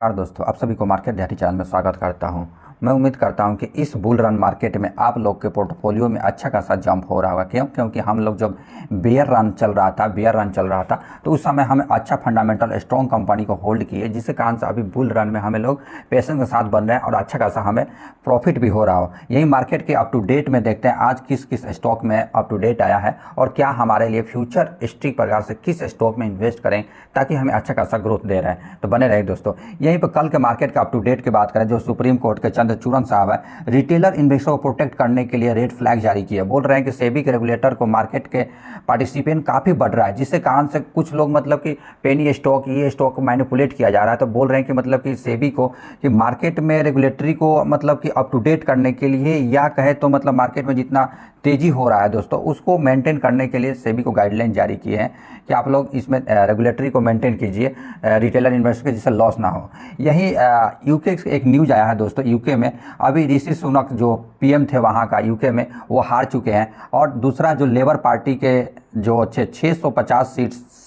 नमस्कार दोस्तों, आप सभी को मार्केट डैटी चैनल में स्वागत करता हूं। मैं उम्मीद करता हूं कि इस बुल रन मार्केट में आप लोग के पोर्टफोलियो में अच्छा खासा जंप हो रहा होगा। क्योंकि हम लोग जब बेयर रन चल रहा था तो उस समय हमें अच्छा फंडामेंटल स्ट्रॉन्ग कंपनी को होल्ड किए, जिसके कारण से अभी बुल रन में हमें लोग पेशेंस के साथ बन रहे हैं और अच्छा खासा हमें प्रॉफिट भी हो रहा हो। यही मार्केट के अप टू डेट में देखते हैं आज किस किस स्टॉक में अप टू डेट आया है और क्या हमारे लिए फ्यूचर स्ट्रिक प्रकार से किस स्टॉक में इन्वेस्ट करें ताकि हमें अच्छा खासा ग्रोथ दे रहे हैं। तो बने रहे दोस्तों। यहीं पर कल के मार्केट का अप टू डेट की बात करें, जो सुप्रीम कोर्ट के चंद्रचूड़न साहब है, रिटेलर इन्वेस्टर को प्रोटेक्ट करने के लिए रेड फ्लैग जारी किया। बोल रहे हैं कि सेबी के रेगुलेटर को मार्केट के पार्टिसिपेंट काफ़ी बढ़ रहा है, जिससे कारण से कुछ लोग मतलब कि पेनी स्टॉक ये स्टॉक को मैनिपुलेट किया जा रहा है। तो बोल रहे हैं कि मतलब कि सेबी को कि मार्केट में रेगुलेटरी को मतलब कि अप टू डेट करने के लिए, या कहे तो मतलब मार्केट में जितना तेजी हो रहा है दोस्तों उसको मेंटेन करने के लिए सेबी को गाइडलाइन जारी किए हैं कि आप लोग इसमें रेगुलेटरी को मेंटेन कीजिए रिटेलर इन्वेस्टर के, जिससे लॉस ना हो। यही यूके से एक न्यूज़ आया है दोस्तों। यूके में अभी ऋषि सुनक जो पीएम थे वहाँ का यूके में, वो हार चुके हैं और दूसरा जो लेबर पार्टी के जो 650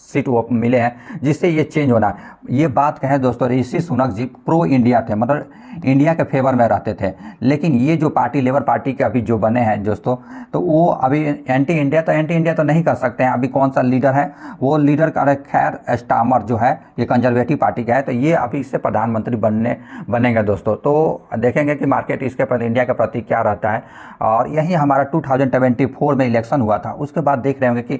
सीट वो मिले हैं, जिससे ये चेंज होना है। ये बात कहें दोस्तों, ऋषि सुनक जी प्रो इंडिया थे, मतलब इंडिया के फेवर में रहते थे। लेकिन ये जो पार्टी लेबर पार्टी के अभी जो बने हैं दोस्तों, तो वो अभी एंटी इंडिया तो नहीं कर सकते हैं। अभी कौन सा लीडर है, वो लीडर का खैर स्टामर जो है, ये कंजर्वेटिव पार्टी का है, तो ये अभी इससे प्रधानमंत्री बनेंगे दोस्तों। तो देखेंगे कि मार्केट इसके प्रति, इंडिया के प्रति क्या रहता है। और यही हमारा 2024 में इलेक्शन हुआ था, उसके बाद देख रहे होंगे कि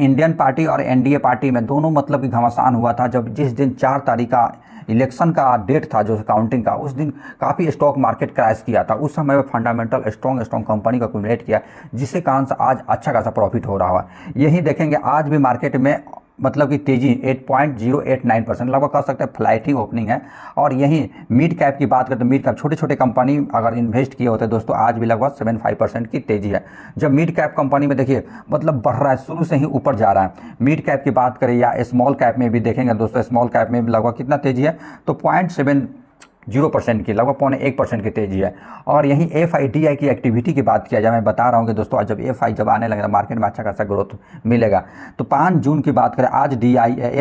इंडियन पार्टी और एनडीए पार्टी में दोनों मतलब कि घमासान हुआ था। जब जिस दिन 4 तारीख का इलेक्शन का डेट था, जो काउंटिंग का, उस दिन काफ़ी स्टॉक मार्केट क्रैश किया था। उस समय में फंडामेंटल स्ट्रॉन्ग कंपनी को एक्यूमुलेट किया, जिसके कारण से आज अच्छा खासा प्रॉफिट हो रहा है। यही देखेंगे आज भी मार्केट में मतलब कि तेजी 8.089%, लगभग कह सकते हैं फ्लाइटिंग ओपनिंग है। और यहीं मिड कैप की बात करें तो मिड कैप छोटे छोटे कंपनी अगर इन्वेस्ट किए होते दोस्तों, आज भी लगभग 75% की तेजी है। जब मिड कैप कंपनी में देखिए मतलब बढ़ रहा है, शुरू से ही ऊपर जा रहा है। मिड कैप की बात करें या स्मॉल कैप में भी देखेंगे दोस्तों, स्मॉल कैप में भी लगभग कितना तेजी है, तो 0.70% की, लगभग 0.1% की तेजी है। और यहीं FIDI की एक्टिविटी की बात किया जाए, मैं बता रहा हूँ कि दोस्तों जब FI जब आने लगेगा मार्केट में अच्छा खासा ग्रोथ मिलेगा। तो 5 जून की बात करें, आज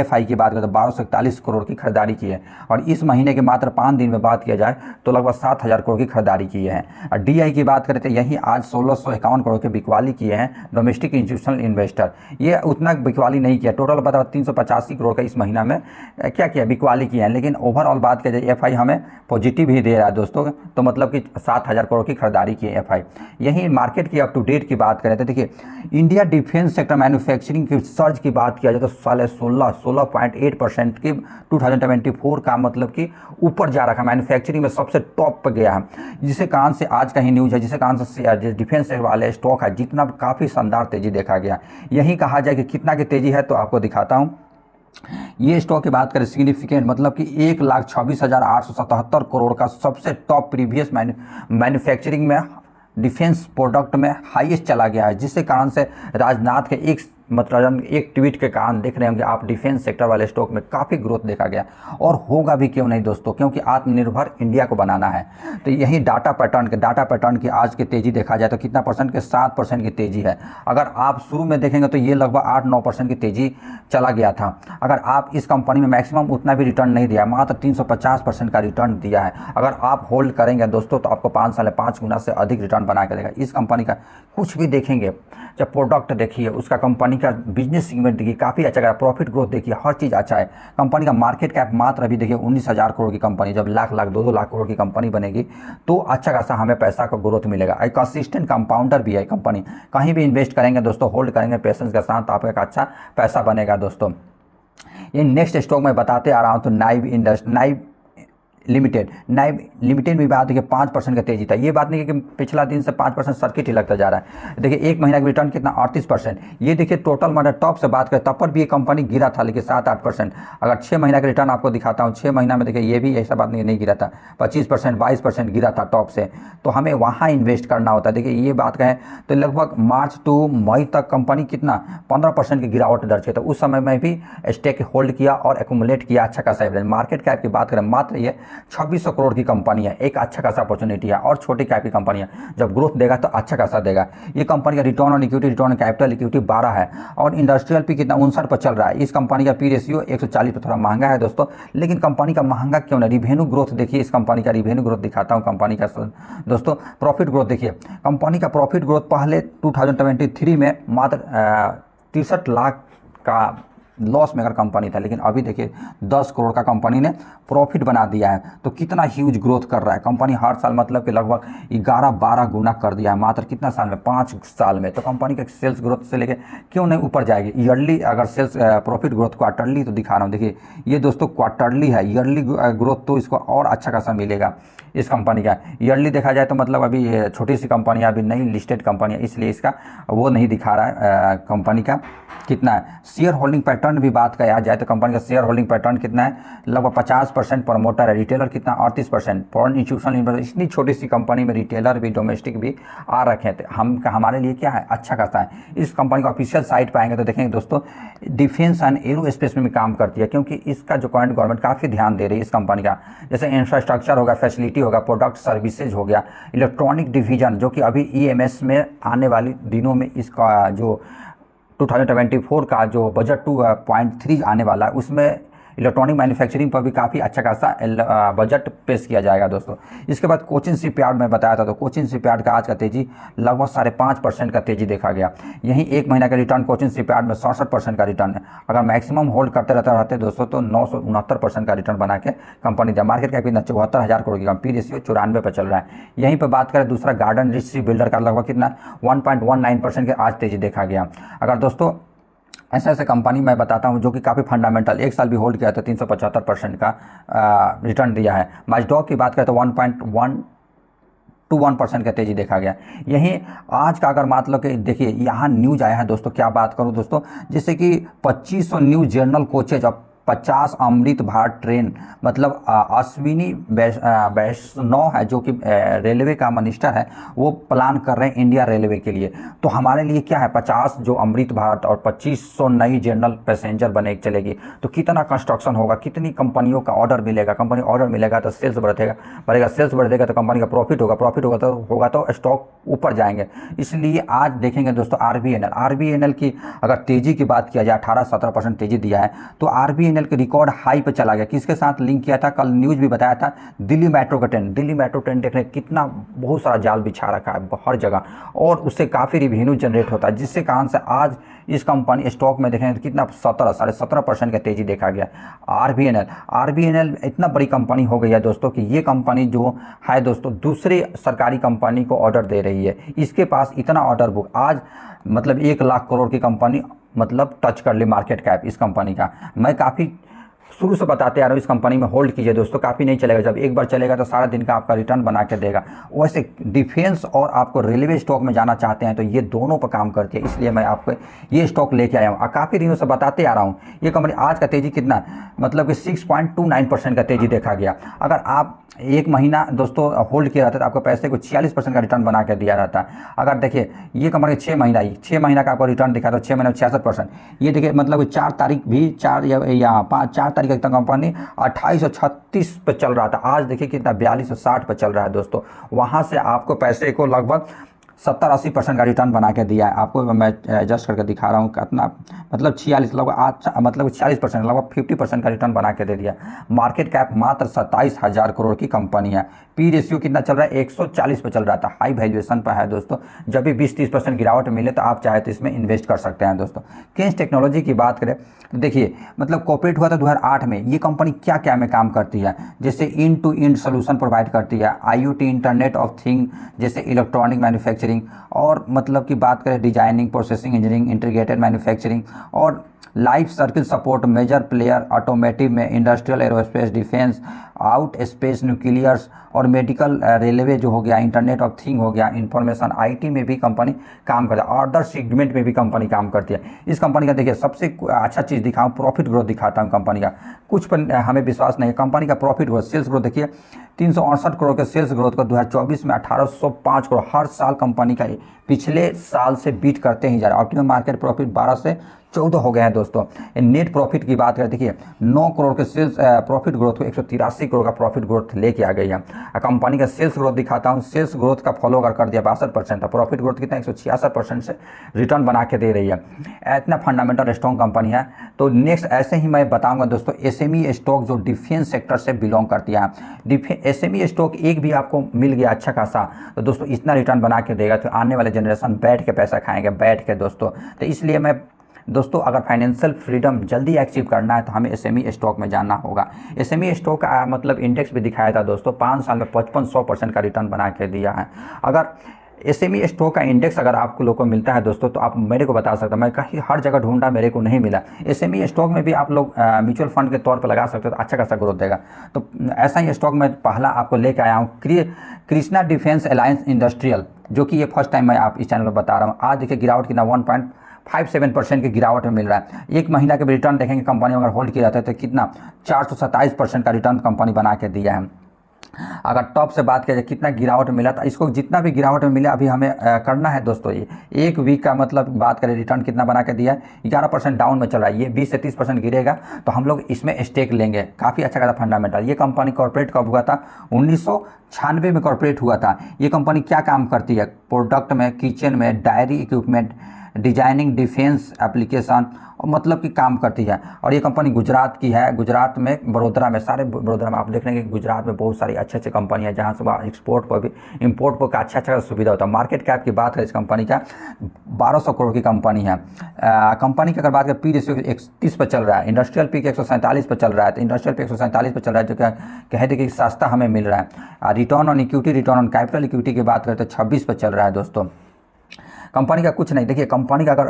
FI की बात करें तो 1241 करोड़ की खरीदारी की है। और इस महीने के मात्र 5 दिन में बात किया जाए तो लगभग 7000 करोड़ की खरीदारी की है। और DI की बात करें तो यहीं आज 1651 करोड़ की बिकवाली किए हैं डोमेस्टिक इंस्टीट्यूशनल इन्वेस्टर। ये उतना बिकवाली नहीं किया, टोटल बताओ 385 करोड़ का इस महीना में क्या किया, बिकवाली की है। लेकिन ओवरऑल बात किया जाए FI हमें पॉजिटिव ही दे रहा है दोस्तों, तो मतलब कि 7000 करोड़ की खरीदारी की है FI। यही मार्केट की अप टू डेट की बात करें तो देखिए, इंडिया डिफेंस सेक्टर मैन्युफैक्चरिंग की सर्ज की बात किया जाए तो 16.8% की 2024 का मतलब कि ऊपर जा रखा, मैन्युफैक्चरिंग में सबसे टॉप पर गया है। जिसके कारण से आज का ही न्यूज़ है, जिसके कारण से डिफेंस वाले स्टॉक है जितना काफ़ी शानदार तेजी देखा गया। यही कहा जाए कि कितना की तेजी है, तो आपको दिखाता हूँ। ये स्टॉक की बात करें सिग्निफिकेंट, मतलब कि 1,26,877 करोड़ का सबसे टॉप प्रीवियस मैन्युफैक्चरिंग में डिफेंस प्रोडक्ट में हाईएस्ट चला गया है। जिसके कारण से राजनाथ के एक ट्वीट के कारण देख रहे होंगे आप, डिफेंस सेक्टर वाले स्टॉक में काफ़ी ग्रोथ देखा गया। और होगा भी क्यों नहीं दोस्तों, क्योंकि आत्मनिर्भर इंडिया को बनाना है। तो यही डाटा पैटर्न की आज की तेज़ी देखा जाए तो कितना परसेंट के, 7% की तेज़ी है। अगर आप शुरू में देखेंगे तो ये लगभग 8-9% की तेज़ी चला गया था। अगर आप इस कंपनी में मैक्सिमम उतना भी रिटर्न नहीं दिया, मात्र 350% का रिटर्न दिया है। अगर आप होल्ड करेंगे दोस्तों तो आपको 5 साल में 5 गुना से अधिक रिटर्न बना के देगा। इस कंपनी का कुछ भी देखेंगे, जब प्रोडक्ट देखिए, उसका कंपनी का बिजनेस सेगमेंट देखिए काफ़ी अच्छा है, प्रॉफिट ग्रोथ देखिए, हर चीज़ अच्छा है। कंपनी का मार्केट कैप मात्र अभी देखिए 19,000 करोड़ की कंपनी, जब लाख 2-2 लाख करोड़ की कंपनी बनेगी तो अच्छा खासा हमें पैसा का ग्रोथ मिलेगा। एक कंसिस्टेंट कंपाउंडर भी है कंपनी, कहीं भी इन्वेस्ट करेंगे दोस्तों, होल्ड करेंगे पेशेंस के साथ, आपका एक अच्छा पैसा बनेगा दोस्तों। ये नेक्स्ट स्टॉक में बताते आ रहा हूँ तो नाइव लिमिटेड में बात देखिए 5% का तेजी था। ये बात नहीं है कि पिछला दिन से 5% सर्किट ही लगता जा रहा है। देखिए एक महीना का रिटर्न कितना, 38%। ये देखिए टोटल मतलब टॉप से बात करें तब पर भी ये कंपनी गिरा था, लेकिन 7-8%। अगर 6 महीना का रिटर्न आपको दिखाता हूँ, 6 महीना में देखिए ये भी ऐसा बात नहीं गिरा था, 25%, 22% गिरा था टॉप से। तो हमें वहाँ इन्वेस्ट करना होता है। देखिए ये बात कहें तो लगभग मार्च टू मई तक कंपनी कितना 15% की गिरावट दर्ज किया, तो उस समय में भी स्टेक होल्ड किया और एक्यूमुलेट किया अच्छा खासा एवरेज। मार्केट कैप की बात करें मात्र ये 2600 करोड़ की कंपनी है, एक अच्छा खासा अपॉर्चुनिटी है। और छोटी कैप की कंपनी है, जब ग्रोथ देगा तो अच्छा खासा देगा। ये कंपनी का return on equity, return on capital equity 12 है और इंडस्ट्रियल पी कितना 59 पर चल रहा है। इस कंपनी का पी रेशियो 140 पर थोड़ा महंगा है दोस्तों, लेकिन कंपनी का महंगा क्यों नहीं, रिवेन्यू ग्रोथ देखिए, इस कंपनी का रिवेन्यू ग्रोथ दिखाता हूँ कंपनी का दोस्तों। प्रॉफिट ग्रोथ देखिए, कंपनी का प्रॉफिट ग्रोथ पहले 2023 में मात्र 63 लाख का लॉस में अगर कंपनी था, लेकिन अभी देखिए 10 करोड़ का कंपनी ने प्रॉफिट बना दिया है। तो कितना ह्यूज ग्रोथ कर रहा है कंपनी हर साल, मतलब कि लगभग 11-12 गुना कर दिया है मात्र कितना साल में, 5 साल में। तो कंपनी का सेल्स ग्रोथ से लेके क्यों नहीं ऊपर जाएगी। ईयरली अगर सेल्स प्रॉफिट ग्रोथ क्वार्टरली तो दिखा रहा हूँ, देखिए ये दोस्तों क्वार्टरली है, ईयरली ग्रोथ तो इसको और अच्छा खासा मिलेगा इस कंपनी का। ईयरली देखा जाए तो मतलब अभी छोटी सी कंपनी है, अभी नई लिस्टेड कंपनी है, इसलिए इसका वो नहीं दिखा रहा है कंपनी का कितना है। शेयर होल्डिंग पैटर्न भी बात किया जाए तो कंपनी का शेयर होल्डिंग पैटर्न कितना है, लगभग 50% प्रमोटर है, रिटेलर कितना 38%, फॉरेन इंस्टीट्यूशनल इन्वेस्टर। इतनी छोटी सी कंपनी में रिटेलर भी डोमेस्टिक भी आ रखे हैं, हमारे लिए क्या है, अच्छा खासा है। इस कंपनी का ऑफिशियल साइट पर आएंगे तो देखेंगे दोस्तों, डिफेंस एंड एरो स्पेस में भी काम करती है, क्योंकि इसका जो करंट गवर्नमेंट काफ़ी ध्यान दे रही है इस कंपनी का। जैसे इंफ्रास्ट्रक्चर होगा, फैसिलिटी होगा, प्रोडक्ट सर्विसेज हो गया, इलेक्ट्रॉनिक डिवीजन जो कि अभी EMS में आने वाले दिनों में इसका जो 2024 का जो बजट 2.3 आने वाला है, उसमें इलेक्ट्रॉनिक मैन्युफैक्चरिंग पर भी काफ़ी अच्छा खासा बजट पेश किया जाएगा दोस्तों। इसके बाद कोचिन शिपयार्ड में बताया था, तो कोचिन शिपयार्ड का आज का तेजी लगभग 5.5% का तेजी देखा गया। यहीं एक महीना का रिटर्न कोचिन शिपयार्ड में 67% का रिटर्न है। अगर मैक्सिमम होल्ड करते रहते दोस्तों तो 969% का रिटर्न बना के कंपनी दिया। मार्केट कैप कितना 74,000 करोड़ की, पी रेशियो 94 पर चल रहा है। यहीं पर बात करें दूसरा गार्डन रिच सी बिल्डर का, लगभग कितना 1.19% के आज तेजी देखा गया। अगर दोस्तों ऐसे ऐसे कंपनी मैं बताता हूं जो कि काफ़ी फंडामेंटल, एक साल भी होल्ड किया था 375% का रिटर्न दिया है। मैचडॉग की बात करें तो 1.121% का तेजी देखा गया। यहीं आज का अगर मतलब कि देखिए यहाँ न्यूज आया है दोस्तों, क्या बात करूँ दोस्तों, जैसे कि 2500 न्यू जनरल कोचेज अब 50 अमृत भारत ट्रेन, मतलब अश्विनी वैष्णव है जो कि रेलवे का मिनिस्टर है, वो प्लान कर रहे हैं इंडिया रेलवे के लिए। तो हमारे लिए क्या है, 50 जो अमृत भारत और 2500 नई जनरल पैसेंजर बने चलेगी, तो कितना कंस्ट्रक्शन होगा, कितनी कंपनियों का ऑर्डर मिलेगा, कंपनी ऑर्डर मिलेगा तो सेल्स बढ़ेगा, सेल्स बढ़ेगा तो कंपनी का प्रॉफिट होगा तो स्टॉक ऊपर जाएंगे। इसलिए आज देखेंगे दोस्तों आरबीएनएल की अगर तेजी की बात किया जाए 18-17% तेजी दिया है, तो आरबीएनएल के रिकॉर्ड हाई पे चला गया। किसके साथ लिंक किया था, कल न्यूज भी बताया था, दिल्ली मेट्रो का ट्रेन। दिल्ली मेट्रो ट्रेन देखने कितना बहुत सारा जाल बिछा रखा है हर जगह, और उससे काफ़ी रिवेन्यू जनरेट होता है, जिससे कारण से आज इस कंपनी स्टॉक में देखेंगे तो कितना 17-17.5% का तेजी देखा गया। आरबीएनएल इतना बड़ी कंपनी हो गई है दोस्तों कि ये कंपनी जो है दोस्तों दूसरे सरकारी कंपनी को ऑर्डर दे रही है। इसके पास इतना ऑर्डर बुक आज मतलब 1 लाख करोड़ की कंपनी मतलब टच कर ली मार्केट कैप इस कंपनी का। मैं काफ़ी शुरू से बताते आ रहा हूँ, इस कंपनी में होल्ड कीजिए दोस्तों, काफ़ी नहीं चलेगा, जब एक बार चलेगा तो सारा दिन का आपका रिटर्न बना के देगा। वैसे डिफेंस और आपको रेलवे स्टॉक में जाना चाहते हैं तो ये दोनों पर काम करती है, इसलिए मैं आपको ये स्टॉक लेके आया हूँ। काफ़ी दिनों से बताते आ रहा हूँ। ये कंपनी आज का तेजी कितना, मतलब कि 6.29% का तेजी देखा गया। अगर आप एक महीना दोस्तों होल्ड किया रहता है तो आपको पैसे को 46% का रिटर्न बना के दिया रहता है। अगर देखिए ये कंपनी 6 महीना का आपको रिटर्न दिखा तो 6 महीने में 66%। ये देखिए मतलब 4 तारीख भी 4 तारीख तक कंपनी 2836 पे चल रहा था, आज देखिए कितना 4260 पे चल रहा है दोस्तों। वहाँ से आपको पैसे को लगभग 70-80% का रिटर्न बना के दिया है। आपको मैं एडजस्ट करके दिखा रहा हूँ कितना, मतलब 46 लगभग आज मतलब 46% लगभग 50% का रिटर्न बना के दे दिया। मार्केट कैप मात्र 27,000 करोड़ की कंपनी है। पी रेशियो कितना चल रहा है, 140 पे चल रहा था, हाई वैल्यूएशन पर है दोस्तों। जब भी 20-30% गिरावट मिले तो आप चाहे तो इसमें इन्वेस्ट कर सकते हैं दोस्तों। केन्स टेक्नोलॉजी की बात करें तो देखिए मतलब कॉर्पोरेट हुआ था 2008 में। ये कंपनी क्या क्या में काम करती है, जैसे end to end solution provide करती है, IoT इंटरनेट ऑफ थिंग, जैसे इलेक्ट्रॉनिक मैन्युफैक्चरिंग, और मतलब की बात करें designing, processing, engineering, integrated manufacturing और life circle support, major player automotive में, industrial, aerospace, defence, out space, nuclears और मेडिकल, रेलवे जो हो गया, इंटरनेट ऑफ थिंग हो गया, इंफॉर्मेशन IT में भी कंपनी काम करती है, अदर सेगमेंट में भी कंपनी काम करती है। इस कंपनी का देखिए सबसे अच्छा चीज़ दिखाऊँ, प्रॉफिट ग्रोथ दिखाता हूँ कंपनी का। कुछ पर हमें विश्वास नहीं है, कंपनी का प्रॉफिट ग्रोथ, सेल्स ग्रोथ देखिए 368 करोड़ के सेल्स ग्रोथ को 2024 में 1805 करोड़, हर साल कंपनी का पिछले साल से बीट करते ही जा रहा है। ऑप्टिमम मार्केट प्रॉफिट 12 से 14 हो गए हैं दोस्तों। नेट प्रॉफिट की बात करें, देखिए 9 करोड़ के सेल्स प्रॉफिट ग्रोथ को 183 करोड़ का प्रॉफिट ग्रोथ लेके आ गई है। कंपनी का सेल्स ग्रोथ दिखाता हूँ, सेल्स ग्रोथ का फॉलो अगर कर दिया 62% था, प्रॉफिट ग्रोथ कितना 166% से रिटर्न बना के दे रही है। इतना फंडामेंटल स्ट्रॉन्ग कंपनी है। तो नेक्स्ट ऐसे ही मैं बताऊंगा दोस्तों एसएमई स्टॉक जो डिफेंस सेक्टर से बिलोंग करती है। एसएमई स्टॉक एक भी आपको मिल गया अच्छा खासा, तो दोस्तों इतना रिटर्न बना के देगा तो आने वाले जनरेशन बैठ के पैसा खाएंगे, बैठ के दोस्तों। तो इसलिए मैं दोस्तों अगर फाइनेंशियल फ्रीडम जल्दी अचीव करना है तो हमें एसएमई स्टॉक में जाना होगा। एसएमई स्टॉक का मतलब इंडेक्स भी दिखाया था दोस्तों, 5 साल में 55-100% का रिटर्न बना के दिया है। अगर एसएमई स्टॉक का इंडेक्स अगर आपको लोग को मिलता है दोस्तों तो आप मेरे को बता सकते हैं, मैं कहीं हर जगह ढूंढा मेरे को नहीं मिला। एसएमई स्टॉक में भी आप लोग म्यूचुअल फंड के तौर पर लगा सकते हो तो अच्छा खासा ग्रोथ देगा। तो ऐसा ही स्टॉक मैं पहला आपको लेकर आया हूँ, कृष्णा डिफेंस अलायंस इंडस्ट्रियल, जो कि ये फर्स्ट टाइम मैं आप इस चैनल पर बता रहा हूँ। आज देखिए गिरावट कितना 1.57% की गिरावट में मिल रहा है। एक महीना के भी रिटर्न देखेंगे कंपनी अगर होल्ड किया जाता है तो कितना 427% का रिटर्न कंपनी बना के दिया है। अगर टॉप से बात किया जाए कितना गिरावट मिला था, इसको जितना भी गिरावट में मिला अभी हमें करना है दोस्तों। ये एक वीक का मतलब बात करें रिटर्न कितना बना के दिया है, 11% डाउन में चल रहा है। ये 20 से 30% गिरेगा तो हम लोग इसमें स्टेक लेंगे। काफ़ी अच्छा खासा फंडामेंटल। ये कंपनी कॉर्पोरेट कब हुआ था, 1996 में कॉर्पोरेट हुआ था। ये कंपनी क्या काम करती है, प्रोडक्ट में, किचन में, diary equipment, designing, defence application और मतलब की काम करती है। और ये कंपनी गुजरात की है, गुजरात में बड़ोदरा में, सारे बड़ोदरा में आप देख रहे हैं कि गुजरात में बहुत सारी अच्छे अच्छे कंपनी है जहाँ से एक्सपोर्ट पर भी इम्पोर्ट पर का अच्छा सुविधा होता है। मार्केट कैप की बात करें इस कंपनी का 1200 करोड़ की कंपनी है। कंपनी की अगर बात करें पी रेशियो 130 पर चल रहा है, इंडस्ट्रियल पी 147 पर चल रहा है। तो इंडस्ट्रियल पी 147 पर चल रहा है जो कहते कि सस्ता हमें मिल रहा है। Return on equity, return on capital equity की बात करें तो 26 पर चल रहा है दोस्तों। कंपनी का कुछ नहीं, देखिए कंपनी का अगर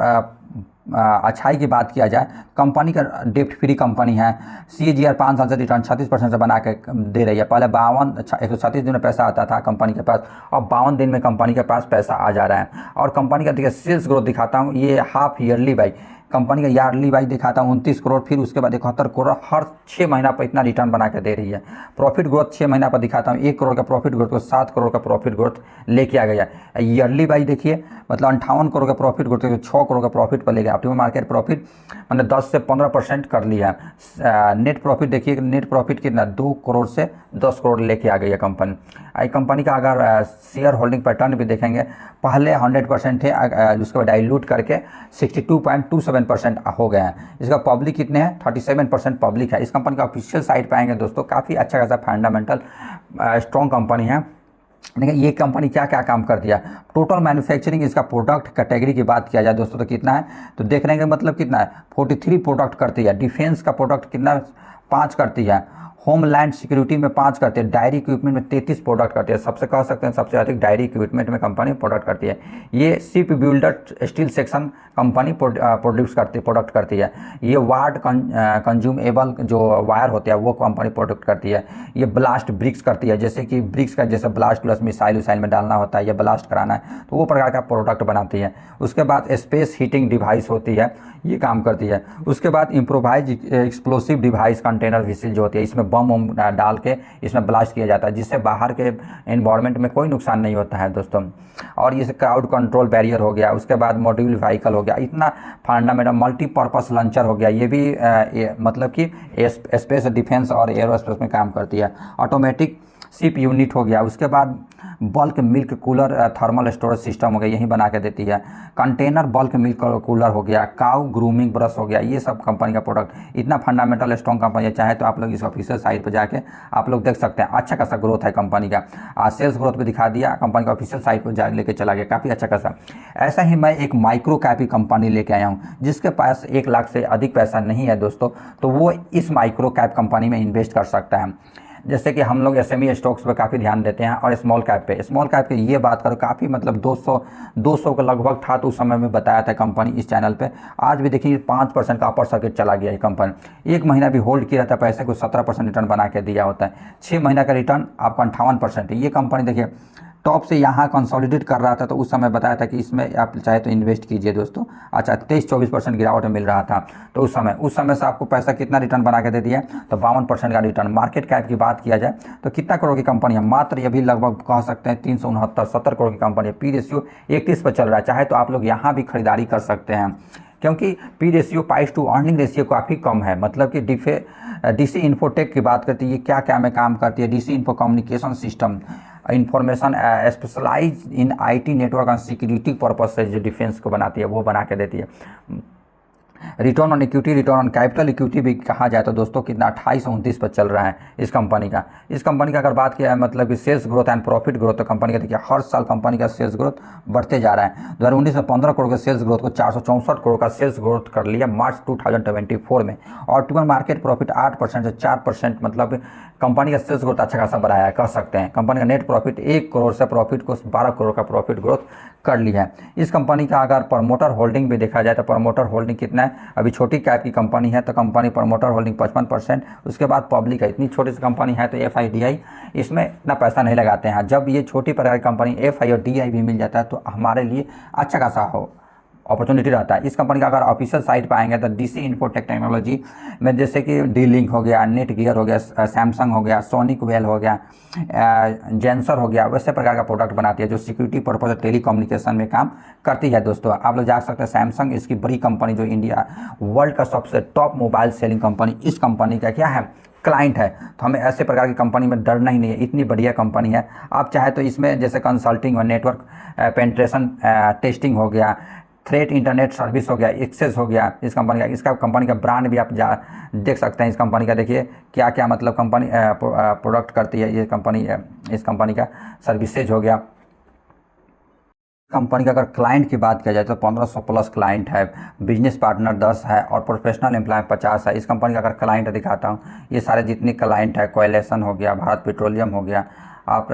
अच्छाई की बात किया जाए, कंपनी का डेप्ट फ्री कंपनी है। CAGR 5 साल से रिटर्न 36% से बना के दे रही है। पहले 136 दिन में पैसा आता था कंपनी के पास, और 52 दिन में कंपनी के पास पैसा आ जा रहा है। और कंपनी का देखिए सेल्स ग्रोथ दिखाता हूँ, ये हाफ ईयरली बाई कंपनी का ईयरली वाइज दिखाता हूँ 29 करोड़, फिर उसके बाद 71 करोड़, हर 6 महीना पर इतना रिटर्न बना के दे रही है। प्रॉफिट ग्रोथ 6 महीना पर दिखाता हूँ, 1 करोड़ का प्रॉफिट ग्रोथ को 7 करोड़ का प्रॉफिट ग्रोथ लेके आ गया। ईयरली वाइज देखिए मतलब 58 करोड़ का प्रॉफिट ग्रोथ 6 करोड़ का प्रॉफिट पर ले गया। ऑप्टिमम मार्केट प्रॉफिट मतलब 10 से 15% कर लिया है। नेट प्रॉफिट देखिए, नेट प्रॉफिट कितना 2 करोड़ से 10 करोड़ लेके आ गई है कंपनी। कंपनी का अगर शेयर होल्डिंग पैटर्न भी देखेंगे, पहले 100% थे, उसके बाद डाइल्यूट करके 62.27% हो गए हैं। इसका पब्लिक कितने हैं, 37% पब्लिक है। इस कंपनी का ऑफिशियल साइट पे आएंगे दोस्तों, काफ़ी अच्छा खासा फंडामेंटल स्ट्रॉन्ग कंपनी है। देखिए ये कंपनी क्या क्या काम करती है। टोटल मैन्युफैक्चरिंग इसका प्रोडक्ट कैटेगरी की बात किया जाए दोस्तों तो कितना है, तो देखने का मतलब कितना है 43 प्रोडक्ट करती है। डिफेंस का प्रोडक्ट कितना 5 करती है। होमलैंड सिक्योरिटी में 5 करती है। डायरी इक्विपमेंट में 33 प्रोडक्ट करती है। सबसे कह सकते हैं सबसे अधिक डायरी इक्विपमेंट में कंपनी प्रोडक्ट करती है। ये ship builder steel section company product करती है। ये वार्ड कंज्यूमेबल जो वायर होते हैं वो कंपनी प्रोडक्ट करती है। ये ब्लास्ट ब्रिक्स करती है, जैसे कि ब्रिक्स का जैसे ब्लास्ट प्लस मिसाइल उसाइल में डालना होता है या ब्लास्ट कराना है तो वो प्रकार का प्रोडक्ट बनाती है। उसके बाद स्पेस हीटिंग डिवाइस होती है, ये काम करती है। उसके बाद improvise explosive device container whistle जो होती है, इसमें बम डाल के इसमें ब्लास्ट किया जाता है जिससे बाहर के एनवायरनमेंट में कोई नुकसान नहीं होता है दोस्तों। और ये क्राउड कंट्रोल बैरियर हो गया। उसके बाद मॉड्यूल व्हीकल हो गया। इतना फंडामेंटल मल्टीपर्पस लॉन्चर हो गया। ये भी मतलब कि स्पेस डिफेंस और एरोस्पेस में काम करती है। ऑटोमेटिक शिप यूनिट हो गया। उसके बाद bulk milk cooler thermal storage system हो गया, यही बना के देती है। कंटेनर बल्क मिल्क कूलर हो गया। काउ ग्रूमिंग ब्रश हो गया। ये सब कंपनी का प्रोडक्ट इतना फंडामेंटल स्ट्रॉन्ग कंपनी है। चाहे तो आप लोग इस ऑफिशियल साइट पर जाके आप लोग देख सकते हैं, अच्छा खासा ग्रोथ है कंपनी का। सेल्स ग्रोथ भी दिखा दिया, कंपनी का ऑफिशियल साइट पर जा लेके चला गया, काफ़ी अच्छा खासा। ऐसा ही मैं एक माइक्रो कैप की कंपनी लेके आया हूँ जिसके पास 1 लाख से अधिक पैसा नहीं है दोस्तों, तो वो इस माइक्रो कैप कंपनी में इन्वेस्ट कर सकता है। जैसे कि हम लोग एसएमई स्टॉक्स पे काफ़ी ध्यान देते हैं और स्मॉल कैप पे। स्मॉल कैप पे ये बात करो काफ़ी मतलब 200 के लगभग था तो उस समय में बताया था कंपनी इस चैनल पे। आज भी देखिए 5% का अपर सर्किट चला गया ये कंपनी। 1 महीना भी होल्ड किया था पैसे को 17% रिटर्न बना के दिया होता है। 6 महीना का रिटर्न आपका 58% है। ये कंपनी देखिए टॉप से यहाँ कंसोलिडेट कर रहा था तो उस समय बताया था कि इसमें आप चाहे तो इन्वेस्ट कीजिए दोस्तों। अच्छा 23-24% गिरावट मिल रहा था तो उस समय से आपको पैसा कितना रिटर्न बना के दे दिया, तो 52% का रिटर्न। मार्केट कैप की बात किया जाए तो कितना करोड़ की कंपनी है, मात्र ये भी लगभग कह सकते हैं 369-70 करोड़ की कंपनी है। पी रेशियो 31 पर चल रहा है। चाहे तो आप लोग यहाँ भी खरीदारी कर सकते हैं। क्योंकि P ratio price to earning ratio काफ़ी कम है। मतलब कि डीसी इन्फोटेक की बात करती है, क्या क्या में काम करती है, DC info communication system, information specialize in IT network and security purpose से जो डिफेंस को बनाती है वो बना के देती है। Return on equity, return on capital equity भी कहा जाए तो दोस्तों कितना 28-29 पर चल रहा है इस कंपनी का। इस कंपनी का अगर बात किया है मतलब कि sales growth and profit growth, तो कंपनी का देखिए हर साल कंपनी का सेल्स ग्रोथ बढ़ते जा रहा है। 2019 में 15 करोड़ के सेल्स ग्रोथ को 464 करोड़ का सेल्स ग्रोथ कर लिया मार्च 2024 में। और टोटल मार्केट प्रॉफिट 8% से 4%, मतलब कंपनी का सेल्स ग्रोथ अच्छा खासा बढ़ाया है कह सकते हैं। कंपनी का नेट प्रॉफिट 1 करोड़ से प्रॉफिट को 12 करोड़ का प्रॉफिट ग्रोथ कर लिया है। इस कंपनी का अगर प्रमोटर होल्डिंग भी देखा जाए तो प्रमोटर होल्डिंग कितना है, अभी छोटी कैप की कंपनी है तो कंपनी प्रमोटर होल्डिंग 55%, उसके बाद पब्लिक है। इतनी छोटी सी कंपनी है तो FIDI इसमें इतना पैसा नहीं लगाते हैं। जब ये छोटी प्रकार की कंपनी FI और DI भी मिल जाता है तो हमारे लिए अच्छा खासा हो अपॉर्चुनिटी रहता है। इस कंपनी का अगर ऑफिशियल साइट पाएंगे तो डीसी इन्फोटेक टेक्नोलॉजी में जैसे कि D-Link हो गया, नेट गियर हो गया, सैमसंग हो गया, सोनिक वेल हो गया, जेंसर हो गया, वैसे प्रकार का प्रोडक्ट बनाती है जो सिक्योरिटी पर्पज टेली कम्युनिकेशन में काम करती है। दोस्तों आप लोग जान सकते हैं सैमसंग इसकी बड़ी कंपनी जो इंडिया वर्ल्ड का सबसे टॉप मोबाइल सेलिंग कंपनी, इस कंपनी का क्या है क्लाइंट है। तो हमें ऐसे प्रकार की कंपनी में डरना ही नहीं है, इतनी बढ़िया कंपनी है। आप चाहे तो इसमें जैसे कंसल्टिंग और नेटवर्क पेनिट्रेशन टेस्टिंग हो गया, थ्रेट इंटरनेट सर्विस हो गया, एक्सेस हो गया इस कंपनी का। इसका कंपनी का ब्रांड भी आप देख सकते हैं। इस कंपनी का देखिए क्या क्या मतलब कंपनी प्रोडक्ट करती है ये कंपनी, इस कंपनी का सर्विसेज हो गया। कंपनी का अगर क्लाइंट की बात किया जाए तो 1500 प्लस क्लाइंट है, बिजनेस पार्टनर 10 है और प्रोफेशनल एम्प्लॉय 50 है। इस कंपनी का अगर क्लाइंट दिखाता हूँ, ये सारे जितने क्लाइंट है, कोएलेशन हो गया, भारत पेट्रोलियम हो गया, आप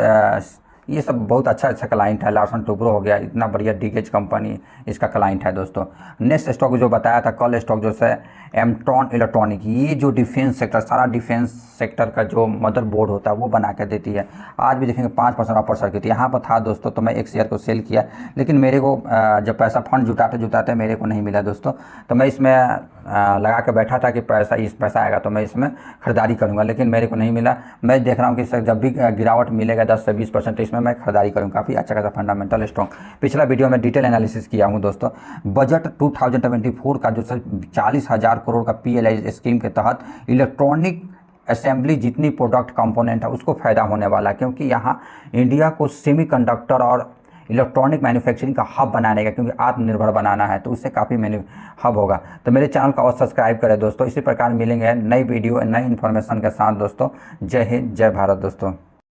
ये सब बहुत अच्छा क्लाइंट है, लार्सन टोब्रो हो गया, इतना बढ़िया डीगेज कंपनी इसका क्लाइंट है। दोस्तों नेक्स्ट स्टॉक जो बताया था कल स्टॉक जो है एमट्रॉन इलेक्ट्रॉनिक, ये जो डिफेंस सेक्टर, सारा डिफेंस सेक्टर का जो मदरबोर्ड होता है वो बना के देती है। आज भी देखेंगे 5% अपर सर्किट यहाँ पर था दोस्तों, तो मैं एक शेयर को सेल किया, लेकिन मेरे को जब पैसा फंड जुटाते मेरे को नहीं मिला दोस्तों। तो मैं इसमें लगा के बैठा था कि पैसा आएगा तो मैं इसमें खरीदारी करूँगा, लेकिन मेरे को नहीं मिला। मैं देख रहा हूँ कि जब भी गिरावट मिलेगा 10 से 20% इसमें मैं खरीदारी करूँगा। काफ़ी अच्छा खासा फंडामेंटल स्ट्रॉन्ग, पिछला वीडियो में डिटेल एनालिसिस किया हूँ दोस्तों। बजट 2024 का जो 40,000 करोड़ का PLI स्कीम के तहत इलेक्ट्रॉनिक असेंबली जितनी प्रोडक्ट कंपोनेंट है उसको फ़ायदा होने वाला है, क्योंकि यहाँ इंडिया को सेमीकंडक्टर और इलेक्ट्रॉनिक मैन्युफैक्चरिंग का हब बनाने का, क्योंकि आत्मनिर्भर बनाना है तो उससे काफ़ी हब होगा। तो मेरे चैनल को और सब्सक्राइब करें दोस्तों। इसी प्रकार मिलेंगे नई वीडियो नई इन्फॉर्मेशन के साथ दोस्तों। जय हिंद, जय भारत दोस्तों।